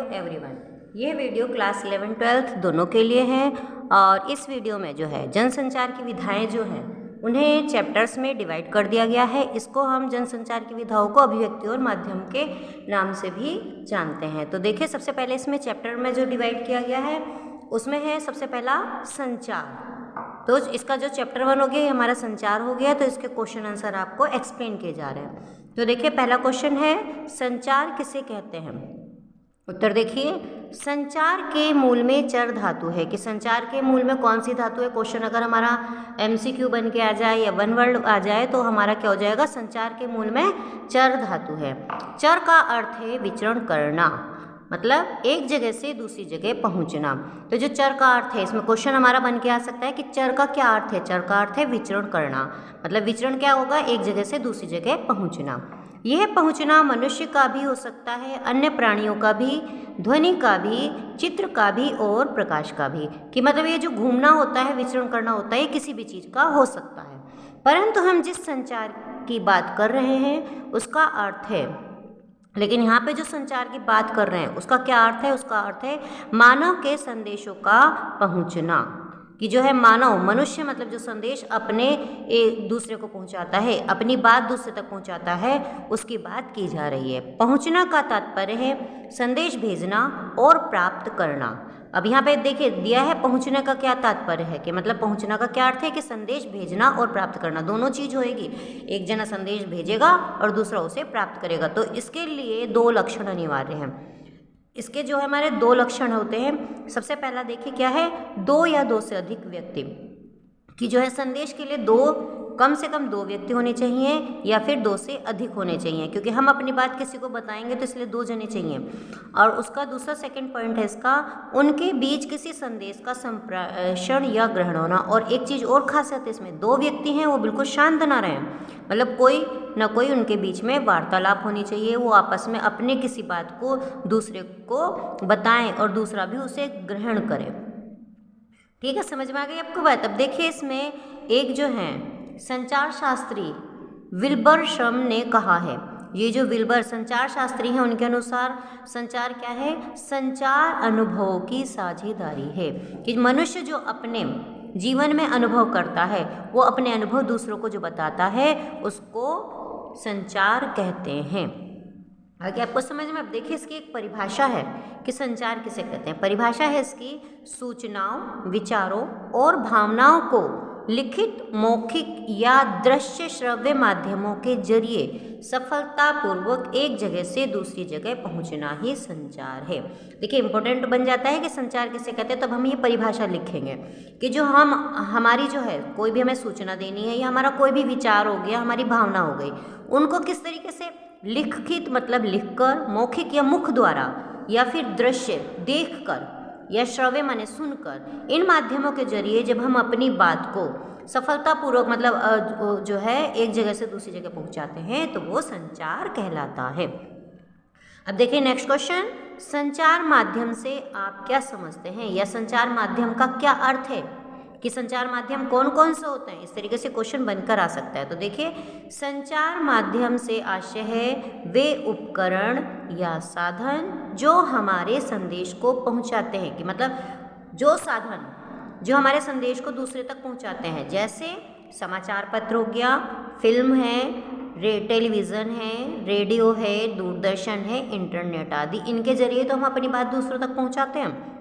Everyone. ये video class 11-12 दोनों के लिए है और इस वीडियो में जो है जनसंचार की विधाएं जो हैं उन्हें चैप्टर्स में डिवाइड कर दिया गया है। इसको हम जनसंचार की विधाओं को अभिव्यक्ति और माध्यम के नाम से भी जानते हैं। तो देखिए, सबसे पहले इसमें चैप्टर में जो डिवाइड किया गया है उसमें है सबसे पहला संचार। तो इसका जो चैप्टर 1 हो गया ये हमारा संचार हो गया। तो इसके क्वेश्चन आंसर आपको एक्सप्लेन किए जा रहे हैं। तो देखिए, पहला क्वेश्चन है संचार किसे कहते हैं। उत्तर देखिए, संचार के मूल में चर धातु है। कि संचार के मूल में कौन सी धातु है। क्वेश्चन अगर हमारा MCQ बन के आ जाए या वन वर्ड आ जाए तो हमारा क्या हो जाएगा, संचार के मूल में चर धातु है। चर का अर्थ है विचरण करना, मतलब एक जगह से दूसरी जगह पहुंचना। तो जो चर का अर्थ है, इसमें क्वेश्चन हमारा बन के आ सकता है कि चर का क्या अर्थ है। चर का अर्थ है विचरण करना, मतलब विचरण क्या होगा, एक जगह से दूसरी जगह पहुंचना। यह पहुंचना मनुष्य का भी हो सकता है, अन्य प्राणियों का भी, ध्वनि का भी, चित्र का भी और प्रकाश का भी। कि मतलब ये जो घूमना होता है, विचरण करना होता है, ये किसी भी चीज़ का हो सकता है। परंतु हम जिस संचार की बात कर रहे हैं उसका अर्थ है, लेकिन यहाँ पे जो संचार की बात कर रहे हैं उसका क्या अर्थ है। उसका अर्थ है मानव के संदेशों का पहुँचना। कि जो है मानव, मनुष्य, मतलब जो संदेश अपने एक दूसरे को पहुंचाता है, अपनी बात दूसरे तक पहुंचाता है, उसकी बात की जा रही है। पहुंचना का तात्पर्य है संदेश भेजना और प्राप्त करना। अब यहाँ पे देखिए दिया है पहुंचने का क्या तात्पर्य है, कि मतलब पहुंचना का क्या अर्थ है कि संदेश भेजना और प्राप्त करना, दोनों चीज होएगी। एक जना संदेश भेजेगा और दूसरा उसे प्राप्त करेगा। तो इसके लिए 2 लक्षण अनिवार्य हैं। इसके जो है हमारे 2 लक्षण होते हैं। सबसे पहला देखिए क्या है, 2 या 2 से अधिक व्यक्ति। कि जो है संदेश के लिए कम से कम 2 व्यक्ति होने चाहिए या फिर 2 से अधिक होने चाहिए, क्योंकि हम अपनी बात किसी को बताएंगे तो इसलिए 2 जने चाहिए। और उसका दूसरा सेकंड पॉइंट है इसका, उनके बीच किसी संदेश का संप्रेषण या ग्रहण होना। और एक चीज़ और खासियत है इसमें, 2 व्यक्ति हैं वो बिल्कुल शांत ना रहें, मतलब कोई ना कोई उनके बीच में वार्तालाप होनी चाहिए। वो आपस में अपने किसी बात को दूसरे को बताएं और दूसरा भी उसे ग्रहण करे। ठीक है, समझ में आ गई आपको बात। अब देखिए इसमें एक जो है संचार शास्त्री विल्बर श्रम ने कहा है, ये जो विल्बर संचार शास्त्री हैं उनके अनुसार संचार क्या है, संचार अनुभव की साझेदारी है। कि मनुष्य जो अपने जीवन में अनुभव करता है वो अपने अनुभव दूसरों को जो बताता है उसको संचार कहते हैं। आगे आपको समझ में। अब देखिए इसकी एक परिभाषा है कि संचार किसे कहते हैं। परिभाषा है इसकी, सूचनाओं, विचारों और भावनाओं को लिखित, मौखिक या दृश्य श्रव्य माध्यमों के जरिए सफलतापूर्वक एक जगह से दूसरी जगह पहुंचना ही संचार है। देखिए इंपॉर्टेंट बन जाता है कि संचार किसे कहते हैं। तब हम ये परिभाषा लिखेंगे कि जो हमारी जो है कोई भी हमें सूचना देनी है या हमारा कोई भी विचार हो गया, हमारी भावना हो गई, उनको किस तरीके से लिखित मतलब लिखकर, मौखिक या मुख द्वारा, या फिर दृश्य देखकर, या श्रव्य माने सुनकर, इन माध्यमों के जरिए जब हम अपनी बात को सफलतापूर्वक मतलब जो है एक जगह से दूसरी जगह पहुंचाते हैं तो वो संचार कहलाता है। अब देखिए नेक्स्ट क्वेश्चन, संचार माध्यम से आप क्या समझते हैं, या संचार माध्यम का क्या अर्थ है। कि संचार माध्यम कौन कौन से होते हैं, इस तरीके से क्वेश्चन बनकर आ सकता है। तो देखिए संचार माध्यम से आशय है वे उपकरण या साधन जो हमारे संदेश को पहुंचाते हैं। कि मतलब जो साधन जो हमारे संदेश को दूसरे तक पहुंचाते हैं, जैसे समाचार पत्र हो गया, फिल्म है, टेलीविज़न है, रेडियो है, दूरदर्शन है, इंटरनेट आदि, इनके जरिए तो हम अपनी बात दूसरों तक पहुंचाते हैं।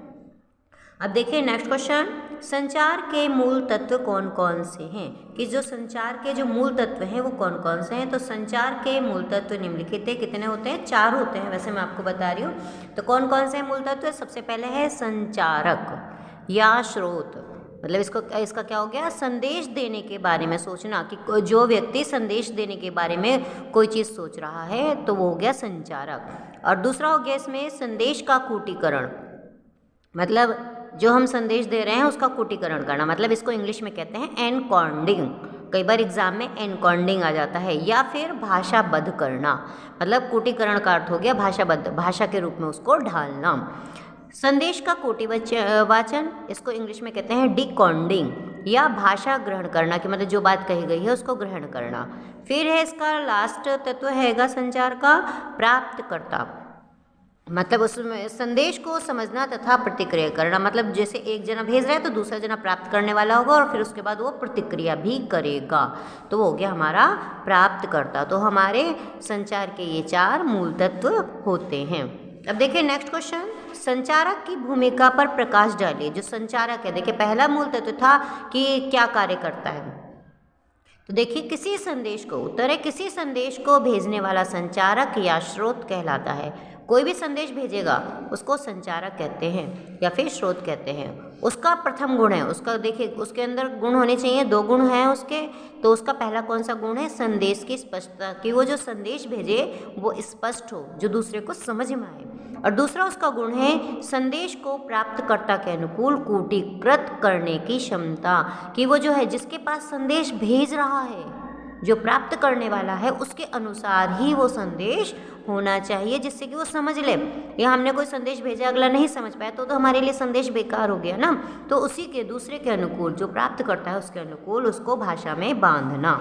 अब देखिए नेक्स्ट क्वेश्चन, संचार के मूल तत्व कौन कौन से हैं। कि जो संचार के जो मूल तत्व हैं वो कौन कौन से हैं। तो संचार के मूल तत्व निम्नलिखित है। कितने होते हैं, 4 होते हैं, वैसे मैं आपको बता रही हूँ। तो कौन कौन से मूल तत्व है, सबसे पहले है संचारक या स्रोत, मतलब इसका क्या हो गया, संदेश देने के बारे में सोचना। कि जो व्यक्ति संदेश देने के बारे में कोई चीज़ सोच रहा है तो वो हो गया संचारक। और दूसरा हो गया इसमें संदेश का कूटीकरण, मतलब जो हम संदेश दे रहे हैं उसका कूटीकरण करना, मतलब इसको इंग्लिश में कहते हैं एनकोडिंग। कई बार एग्जाम में एनकोडिंग आ जाता है। या फिर भाषाबद्ध करना, मतलब कूटीकरण का अर्थ हो गया भाषाबद्ध, भाषा के रूप में उसको ढालना। संदेश का वाचन, इसको इंग्लिश में कहते हैं डिकोडिंग, या भाषा ग्रहण करना, कि मतलब जो बात कही गई है उसको ग्रहण करना। फिर है इसका लास्ट तत्व हैगा संचार का प्राप्तकर्ता। मतलब उसमें संदेश को समझना तथा प्रतिक्रिया करना, मतलब जैसे एक जना भेज रहा है तो दूसरा जना प्राप्त करने वाला होगा और फिर उसके बाद वो प्रतिक्रिया भी करेगा, तो वो हो गया हमारा प्राप्तकर्ता। तो हमारे संचार के ये 4 मूल तत्व होते हैं। अब देखिए नेक्स्ट क्वेश्चन, संचारक की भूमिका पर प्रकाश डालिए। जो संचारक है, देखिए पहला मूल तत्व था कि क्या कार्य करता है, तो देखिए किसी संदेश को, उत्तर है किसी संदेश को भेजने वाला संचारक या स्रोत कहलाता है। कोई भी संदेश भेजेगा उसको संचारक कहते हैं या फिर स्रोत कहते हैं। उसका प्रथम गुण है, उसका देखिए उसके अंदर गुण होने चाहिए, 2 गुण हैं उसके, तो उसका पहला कौन सा गुण है, संदेश की स्पष्टता, कि वो जो संदेश भेजे वो स्पष्ट हो, जो दूसरे को समझ में आए। और दूसरा उसका गुण है संदेश को प्राप्तकर्ता के अनुकूल कूटीकृत करने की क्षमता, कि वो जो है जिसके पास संदेश भेज रहा है, जो प्राप्त करने वाला है, उसके अनुसार ही वो संदेश होना चाहिए, जिससे कि वो समझ ले। या हमने कोई संदेश भेजा, अगला नहीं समझ पाया तो हमारे लिए संदेश बेकार हो गया ना। तो उसी के दूसरे के अनुकूल, जो प्राप्त करता है उसके अनुकूल उसको भाषा में बांधना।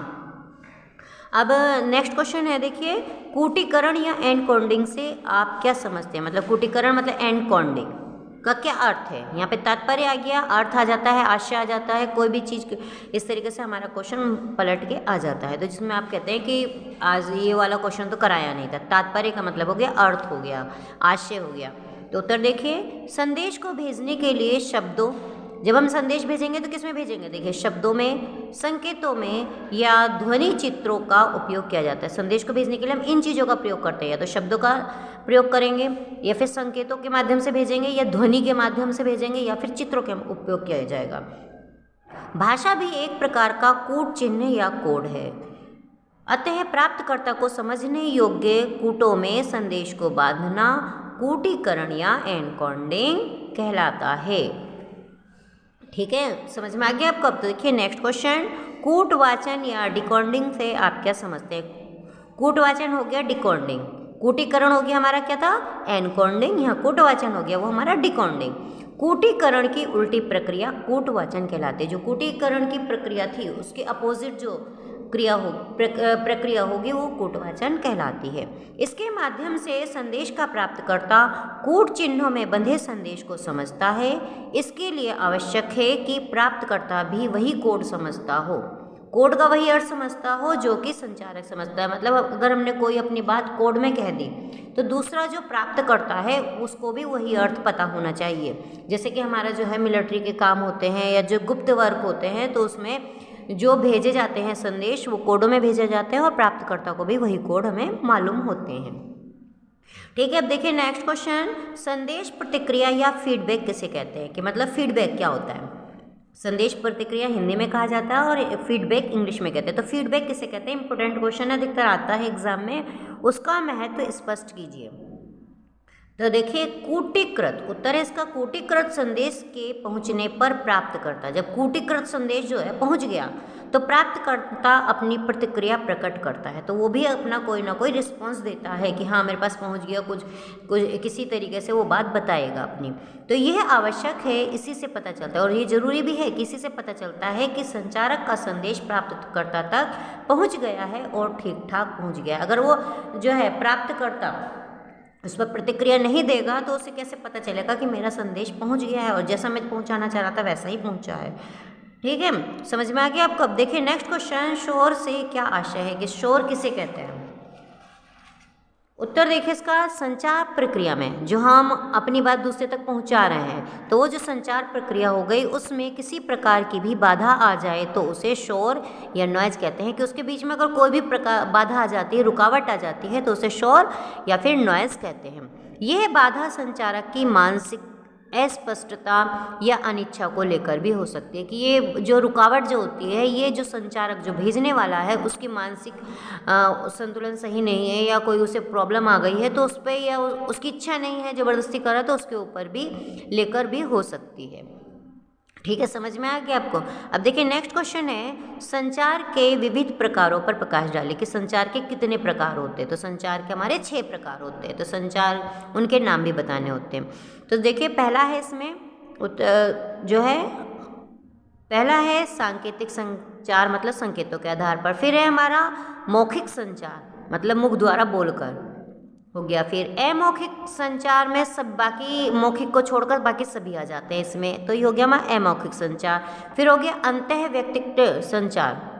अब नेक्स्ट क्वेश्चन है, देखिए कूटीकरण या एनकोडिंग से आप क्या समझते हैं। मतलब कूटीकरण मतलब एनकोडिंग का क्या अर्थ है। यहाँ पे तात्पर्य आ गया, अर्थ आ जाता है, आशय आ जाता है, कोई भी चीज़ इस तरीके से हमारा क्वेश्चन पलट के आ जाता है। तो जिसमें आप कहते हैं कि आज ये वाला क्वेश्चन तो कराया नहीं था। तात्पर्य का मतलब हो गया अर्थ हो गया, आशय हो गया। तो उत्तर देखिए, संदेश को भेजने के लिए शब्दों, जब हम संदेश भेजेंगे तो किस में भेजेंगे, देखिए शब्दों में, संकेतों में या ध्वनि चित्रों का उपयोग किया जाता है। संदेश को भेजने के लिए हम इन चीज़ों का प्रयोग करते हैं, या तो शब्दों का प्रयोग करेंगे, या फिर संकेतों के माध्यम से भेजेंगे, या ध्वनि के माध्यम से भेजेंगे, या फिर चित्रों का उपयोग किया जाएगा। भाषा भी एक प्रकार का कूट चिन्ह या कोड है। अतः प्राप्तकर्ता को समझने योग्य कूटों में संदेश को बांधना कूटीकरण या एनकोडिंग कहलाता है। ठीक है, समझ में आ गया आपको। अब तो देखिए नेक्स्ट क्वेश्चन, कूटवाचन या डिकोडिंग से आप क्या समझते हैं। कूटवाचन हो गया डिकोडिंग, कूटीकरण हो गया हमारा क्या था, एनकोडिंग, यहाँ कूटवाचन हो गया वो हमारा डिकोडिंग। कूटीकरण की उल्टी प्रक्रिया कूटवाचन कहलाती है। जो कूटीकरण की प्रक्रिया थी उसके अपोजिट जो प्रक्रिया होगी वो कूटवाचन कहलाती है। इसके माध्यम से संदेश का प्राप्तकर्ता कूट चिन्हों में बंधे संदेश को समझता है। इसके लिए आवश्यक है कि प्राप्तकर्ता भी वही कोड समझता हो, कोड का वही अर्थ समझता हो जो कि संचारक समझता है। मतलब अगर हमने कोई अपनी बात कोड में कह दी तो दूसरा जो प्राप्त करता है उसको भी वही अर्थ पता होना चाहिए। जैसे कि हमारा जो है मिलिट्री के काम होते हैं या जो गुप्त वर्क होते हैं, तो उसमें जो भेजे जाते हैं संदेश वो कोडों में भेजे जाते हैं और प्राप्तकर्ता को भी वही कोड हमें मालूम होते हैं। ठीक है, अब देखिए नेक्स्ट क्वेश्चन, संदेश प्रतिक्रिया या फीडबैक किसे कहते हैं, कि मतलब फीडबैक क्या होता है। संदेश प्रतिक्रिया हिंदी में कहा जाता है और फीडबैक इंग्लिश में कहते हैं। तो फीडबैक किसे कहते हैं, इंपॉर्टेंट क्वेश्चन है, अधिकतर आता है एग्जाम में, उसका महत्व स्पष्ट कीजिए। तो देखिए कूटीकृत, उत्तर है इसका कूटीकृत संदेश के पहुंचने पर प्राप्तकर्ता, जब कूटीकृत संदेश जो है पहुंच गया तो प्राप्तकर्ता अपनी प्रतिक्रिया प्रकट करता है। तो वो भी अपना कोई ना कोई रिस्पॉन्स देता है कि हाँ मेरे पास पहुंच गया, कुछ किसी तरीके से वो बात बताएगा अपनी। तो यह आवश्यक है, इसी से पता चलता है और ये जरूरी भी है कि इसी से पता चलता है कि संचारक का संदेश प्राप्तकर्ता तक पहुँच गया है और ठीक ठाक पहुँच गया। अगर वो जो है प्राप्तकर्ता उस पर प्रतिक्रिया नहीं देगा तो उसे कैसे पता चलेगा कि मेरा संदेश पहुंच गया है और जैसा मैं पहुंचाना चाह रहा था वैसा ही पहुंचा है। ठीक है, समझ में आ गया आपको। अब देखिए नेक्स्ट क्वेश्चन, शोर से क्या आशय है, कि शोर किसे कहते हैं। उत्तर देखिए इसका, संचार प्रक्रिया में जो हम अपनी बात दूसरे तक पहुंचा रहे हैं, तो वो जो संचार प्रक्रिया हो गई उसमें किसी प्रकार की भी बाधा आ जाए तो उसे शोर या नॉइज कहते हैं। कि उसके बीच में अगर कोई भी बाधा आ जाती है, रुकावट आ जाती है, तो उसे शोर या फिर नॉइज कहते हैं। यह बाधा संचारक की मानसिक अस्पष्टता या अनिच्छा को लेकर भी हो सकती है, कि ये जो रुकावट जो होती है, ये जो संचारक जो भेजने वाला है उसकी मानसिक संतुलन सही नहीं है या कोई उसे प्रॉब्लम आ गई है तो उस पर, या उसकी इच्छा नहीं है ज़बरदस्ती करा, तो उसके ऊपर भी लेकर भी हो सकती है। ठीक है, समझ में आ गया आपको। अब देखिए नेक्स्ट क्वेश्चन है, संचार के विविध प्रकारों पर प्रकाश डालें, कि संचार के कितने प्रकार होते हैं। तो संचार के हमारे 6 प्रकार होते हैं, तो संचार उनके नाम भी बताने होते हैं। तो देखिए पहला है इसमें जो है, पहला है सांकेतिक संचार, मतलब संकेतों के आधार पर। फिर है हमारा मौखिक संचार, मतलब मुख द्वारा बोलकर हो गया। फिर अमौखिक संचार में सब बाकी मौखिक को छोड़कर बाकी सभी आ जाते हैं इसमें, तो ये हो गया हमारा अमौखिक संचार। फिर हो गया अंतः व्यक्तिक संचार,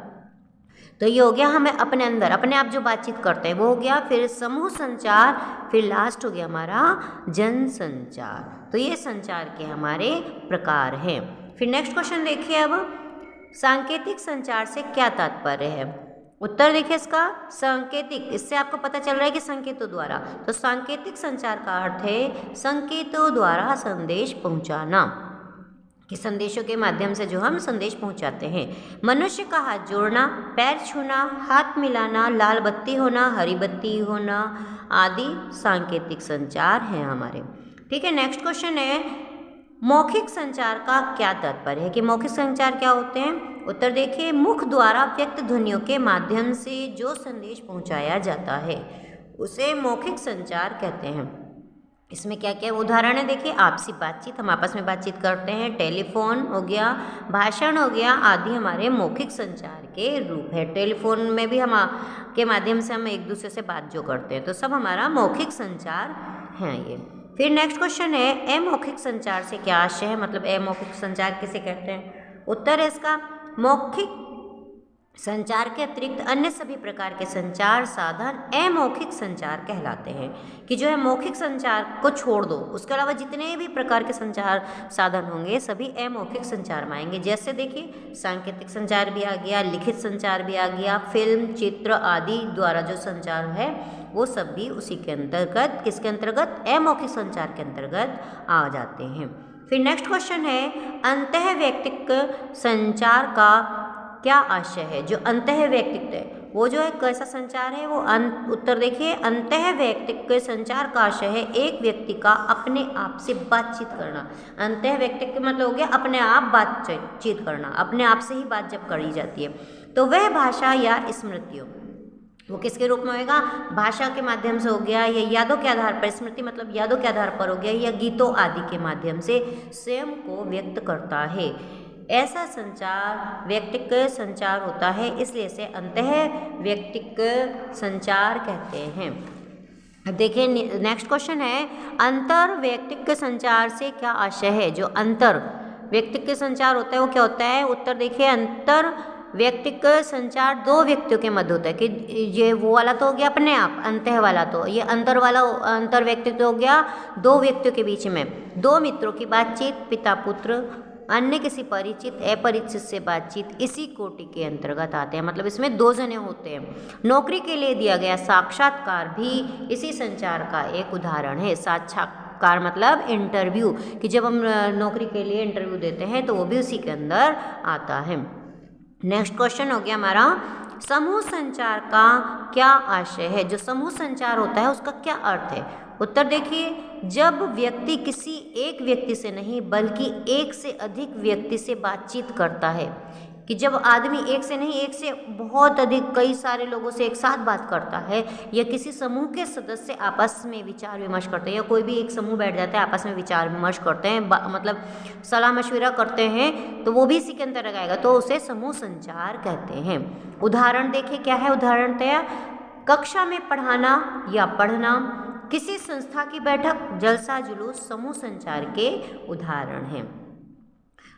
तो ये हो गया हमें अपने अंदर अपने आप जो बातचीत करते हैं वो हो गया। फिर समूह संचार, फिर लास्ट हो गया हमारा जन संचार। तो ये संचार के हमारे प्रकार हैं। फिर नेक्स्ट क्वेश्चन देखिए, अब सांकेतिक संचार से क्या तात्पर्य है। उत्तर देखिए इसका, सांकेतिक, इससे आपको पता चल रहा है कि संकेतों द्वारा, तो सांकेतिक संचार का अर्थ है संकेतों द्वारा संदेश पहुंचाना, कि संदेशों के माध्यम से जो हम संदेश पहुंचाते हैं। मनुष्य का हाथ जोड़ना, पैर छूना, हाथ मिलाना, लाल बत्ती होना, हरी बत्ती होना आदि सांकेतिक संचार हैं हमारे। ठीक है, नेक्स्ट क्वेश्चन है मौखिक संचार का क्या तात्पर्य है, कि मौखिक संचार क्या होते हैं। उत्तर देखिए, मुख द्वारा व्यक्त ध्वनियों के माध्यम से जो संदेश पहुंचाया जाता है उसे मौखिक संचार कहते हैं। इसमें क्या क्या उदाहरण है देखिए, आपसी बातचीत, हम आपस में बातचीत करते हैं, टेलीफोन हो गया, भाषण हो गया आदि हमारे मौखिक संचार के रूप है। टेलीफोन में भी हम के माध्यम से हम एक दूसरे से बात जो करते हैं, तो सब हमारा मौखिक संचार है ये। फिर नेक्स्ट क्वेश्चन है अमौखिक संचार से क्या आशय है, मतलब अमौखिक संचार किसे कहते हैं। उत्तर है इसका, मौखिक संचार के अतिरिक्त अन्य सभी प्रकार के संचार साधन अमौखिक संचार कहलाते हैं। कि जो है मौखिक संचार को छोड़ दो, उसके अलावा जितने भी प्रकार के संचार साधन होंगे सभी अमौखिक संचार में आएंगे। जैसे देखिए सांकेतिक संचार भी आ गया, लिखित संचार भी आ गया, फिल्म, चित्र आदि द्वारा जो संचार है वो सब भी उसी के अंतर्गत, किसके अंतर्गत, अमौखिक संचार के अंतर्गत आ जाते हैं। फिर नेक्स्ट क्वेश्चन है अंतः व्यक्तिक संचार का क्या आशय है। जो अंतः व्यक्तिक है वो जो है कैसा संचार है वो उत्तर देखिए, अंतः व्यक्तिक संचार का आशय है एक व्यक्ति का अपने आप से बातचीत करना। अंतः व्यक्तिक का मतलब हो गया अपने आप बातचीत करना, अपने आप से ही बात जब करी जाती है तो वह भाषा या स्मृतियों, वो किसके रूप में होगा, भाषा के माध्यम से हो गया, या यादों के आधार पर, स्मृति मतलब यादों के आधार पर हो गया, या गीतों आदि के माध्यम से स्वयं को व्यक्त करता है। ऐसा संचार व्यक्तिक संचार होता है, इसलिए इसे अंतः व्यक्तिक संचार कहते हैं। अब देखिए नेक्स्ट क्वेश्चन है अंतर व्यक्तिक संचार से क्या आशय है। जो अंतर व्यक्तिक संचार होता है वो क्या होता है। उत्तर देखिए, अंतर व्यक्तिक संचार दो व्यक्तियों के मध्य होता है, कि ये वो वाला तो हो गया अपने आप, अंतः वाला तो, ये अंतर वाला अंतर व्यक्तिक तो हो गया दो व्यक्तियों के बीच में, दो मित्रों की बातचीत, पिता पुत्र, अन्य किसी परिचित अपरिचित से बातचीत इसी कोटि के अंतर्गत आते हैं। मतलब इसमें दो जने होते हैं। नौकरी के लिए दिया गया साक्षात्कार भी इसी संचार का एक उदाहरण है। साक्षात्कार मतलब इंटरव्यू, कि जब हम नौकरी के लिए इंटरव्यू देते हैं तो वो भी उसी के अंदर आता है। नेक्स्ट क्वेश्चन हो गया हमारा समूह संचार का क्या आशय है। जो समूह संचार होता है उसका क्या अर्थ है। उत्तर देखिए, जब व्यक्ति किसी एक व्यक्ति से नहीं बल्कि एक से अधिक व्यक्ति से बातचीत करता है, कि जब आदमी एक से नहीं, एक से बहुत अधिक कई सारे लोगों से एक साथ बात करता है, या किसी समूह के सदस्य आपस में विचार विमर्श करते हैं, या कोई भी एक समूह बैठ जाता है आपस में विचार विमर्श करते हैं, मतलब सलाह मशविरा करते हैं, तो वो भी इसी के अंतर्गत आएगा, तो उसे समूह संचार कहते हैं। उदाहरण देखिए क्या है उदाहरण तया, कक्षा में पढ़ाना या पढ़ना, किसी संस्था की बैठक, जलसा जुलूस समूह संचार के उदाहरण हैं।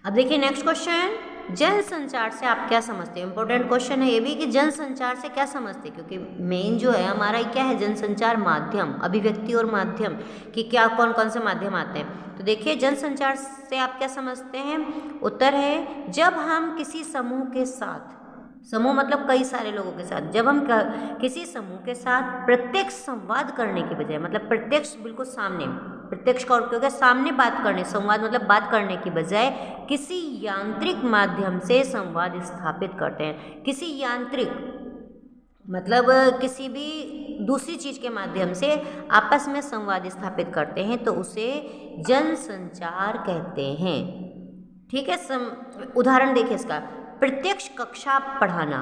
अब देखिए नेक्स्ट क्वेश्चन, जन संचार से आप क्या समझते हैं। इंपॉर्टेंट क्वेश्चन है ये भी, कि जन संचार से क्या समझते हैं, क्योंकि मेन जो है हमारा क्या है, जन संचार माध्यम, अभिव्यक्ति और माध्यम, कि क्या कौन कौन से माध्यम आते हैं। तो देखिए जन संचार से आप क्या समझते हैं। उत्तर है, जब हम किसी समूह के साथ, समूह मतलब कई सारे लोगों के साथ, जब हम किसी समूह के साथ प्रत्यक्ष संवाद करने के बजाय, मतलब प्रत्यक्ष बिल्कुल सामने, प्रत्यक्ष का अर्थ क्या, सामने बात करने, संवाद मतलब बात करने की बजाय किसी यांत्रिक माध्यम से संवाद स्थापित करते हैं। किसी यांत्रिक मतलब किसी भी दूसरी चीज़ के माध्यम से आपस में संवाद स्थापित करते हैं, तो उसे जन संचार कहते हैं। ठीक है, उदाहरण देखिए इसका, प्रत्यक्ष कक्षा पढ़ाना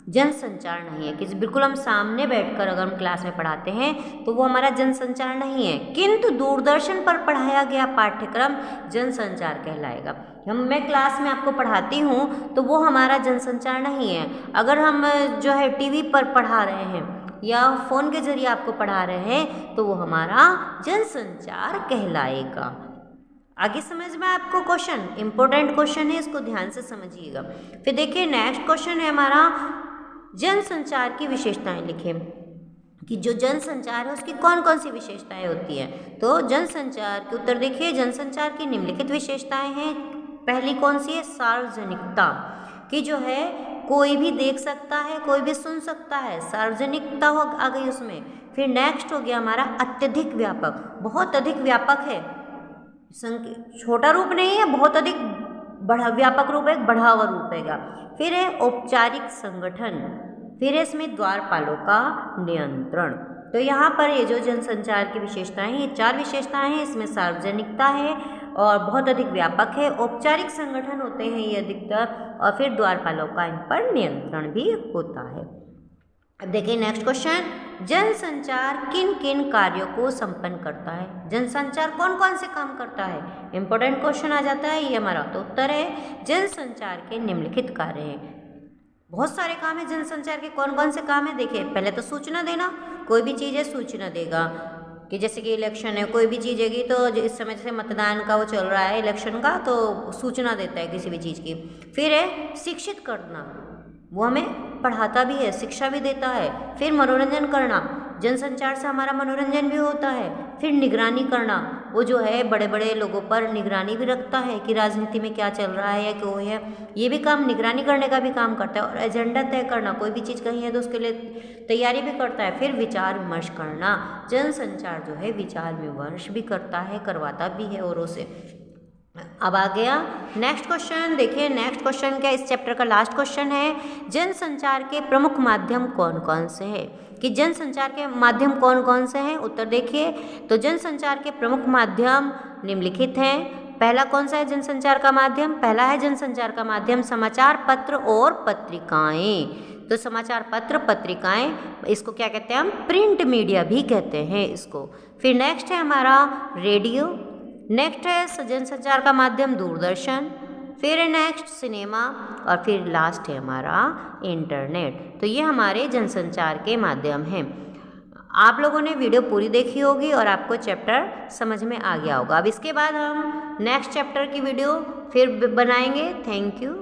जन संचार नहीं है, कि बिल्कुल हम सामने बैठकर अगर हम क्लास में पढ़ाते हैं तो वो हमारा जन संचार नहीं है, किंतु दूरदर्शन पर पढ़ाया गया पाठ्यक्रम जन संचार कहलाएगा। मैं क्लास में आपको पढ़ाती हूँ तो वो हमारा जन संचार नहीं है। अगर हम जो है टीवी पर पढ़ा रहे हैं या फ़ोन के जरिए आपको पढ़ा रहे हैं तो वो हमारा जनसंचार कहलाएगा। आगे समझ में आपको क्वेश्चन, इंपॉर्टेंट क्वेश्चन है, इसको ध्यान से समझिएगा। फिर देखिए नेक्स्ट क्वेश्चन है हमारा, जनसंचार की विशेषताएं लिखें कि जो जनसंचार है उसकी कौन कौन सी विशेषताएं होती हैं। तो जनसंचार के उत्तर देखिए, जनसंचार की निम्नलिखित विशेषताएं हैं। पहली कौन सी है, सार्वजनिकता, कि जो है कोई भी देख सकता है, कोई भी सुन सकता है, सार्वजनिकता हो आ गई उसमें। फिर नेक्स्ट हो गया हमारा अत्यधिक व्यापक, बहुत अधिक व्यापक है, छोटा रूप नहीं है, बहुत अधिक बड़ा व्यापक रूप है, बढ़ा हुआ रूप है। फिर है औपचारिक संगठन, फिर है इसमें द्वारपालों का नियंत्रण। तो यहाँ पर ये जो जनसंचार की विशेषताएं हैं, ये 4 विशेषताएं हैं। इसमें सार्वजनिकता है और बहुत अधिक व्यापक है, औपचारिक संगठन होते हैं ये अधिकतर, और फिर द्वारपालों का इन पर नियंत्रण भी होता है। अब देखिए नेक्स्ट क्वेश्चन, जनसंचार किन किन कार्यों को संपन्न करता है। जनसंचार कौन कौन से काम करता है, इंपॉर्टेंट क्वेश्चन आ जाता है ये हमारा। तो उत्तर है जनसंचार के निम्नलिखित कार्य हैं। बहुत सारे काम है जनसंचार के, कौन कौन से काम है देखिए। पहले तो सूचना देना, कोई भी चीज़ है सूचना देगा, कि जैसे कि इलेक्शन है, कोई भी चीज़ है तो इस समय जैसे मतदान का वो चल रहा है इलेक्शन का, तो सूचना देता है किसी भी चीज़ की। फिर है शिक्षित करना, वो हमें पढ़ाता भी है, शिक्षा भी देता है। फिर मनोरंजन करना, जनसंचार से हमारा मनोरंजन भी होता है। फिर निगरानी करना, वो जो है बड़े बड़े लोगों पर निगरानी भी रखता है कि राजनीति में क्या चल रहा है या क्यों है, ये भी काम निगरानी करने का भी काम करता है। और एजेंडा तय करना, कोई भी चीज़ कहीं है तो उसके लिए तैयारी भी करता है। फिर विचार विमर्श करना, जनसंचार जो है विचार विमर्श भी करता है, करवाता भी है औरों से। अब आ गया नेक्स्ट क्वेश्चन, देखिए नेक्स्ट क्वेश्चन क्या, इस चैप्टर का लास्ट क्वेश्चन है, जनसंचार के प्रमुख माध्यम कौन कौन से हैं, कि जनसंचार के माध्यम कौन कौन से हैं। उत्तर देखिए, तो जनसंचार के प्रमुख माध्यम निम्नलिखित हैं। पहला कौन सा है जनसंचार का माध्यम, पहला है जनसंचार का माध्यम समाचार पत्र और पत्रिकाएं। तो समाचार पत्र पत्रिकाएं, इसको क्या कहते हैं हम, प्रिंट मीडिया भी कहते हैं इसको। फिर नेक्स्ट है हमारा रेडियो, नेक्स्ट है जनसंचार का माध्यम दूरदर्शन, फिर है नेक्स्ट सिनेमा, और फिर लास्ट है हमारा इंटरनेट। तो ये हमारे जनसंचार के माध्यम हैं। आप लोगों ने वीडियो पूरी देखी होगी और आपको चैप्टर समझ में आ गया होगा। अब इसके बाद हम नेक्स्ट चैप्टर की वीडियो फिर बनाएंगे। Thank you.